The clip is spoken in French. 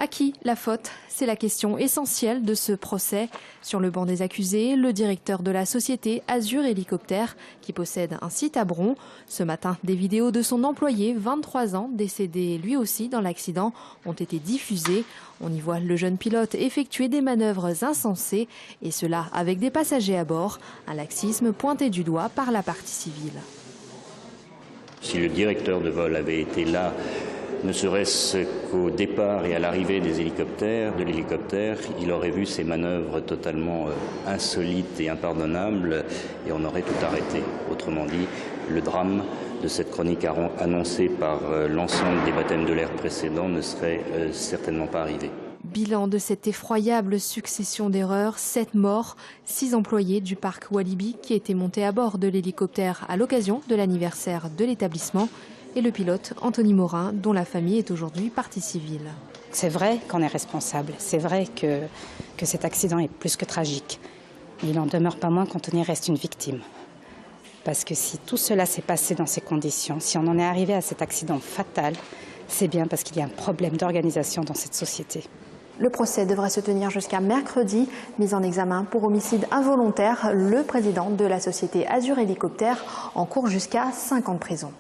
À qui la faute? C'est la question essentielle de ce procès. Sur le banc des accusés, le directeur de la société Azur Hélicoptère, qui possède un site à Bron. Ce matin, des vidéos de son employé, 23 ans, décédé lui aussi dans l'accident, ont été diffusées. On y voit le jeune pilote effectuer des manœuvres insensées, et cela avec des passagers à bord. Un laxisme pointé du doigt par la partie civile. Si le directeur de vol avait été là, ne serait-ce qu'au départ et à l'arrivée de l'hélicoptère, il aurait vu ces manœuvres totalement insolites et impardonnables et on aurait tout arrêté. Autrement dit, le drame de cette chronique annoncée par l'ensemble des baptêmes de l'air précédents ne serait certainement pas arrivé. Bilan de cette effroyable succession d'erreurs, 7 morts, 6 employés du parc Walibi qui étaient montés à bord de l'hélicoptère à l'occasion de l'anniversaire de l'établissement et le pilote Anthony Morin dont la famille est aujourd'hui partie civile. C'est vrai qu'on est responsable, c'est vrai que cet accident est plus que tragique. Mais il n'en demeure pas moins qu'Anthony reste une victime. Parce que si tout cela s'est passé dans ces conditions, si on en est arrivé à cet accident fatal, c'est bien parce qu'il y a un problème d'organisation dans cette société. Le procès devrait se tenir jusqu'à mercredi. Mis en examen pour homicide involontaire, le président de la société Azur Hélicoptère encourt jusqu'à 5 ans de prison.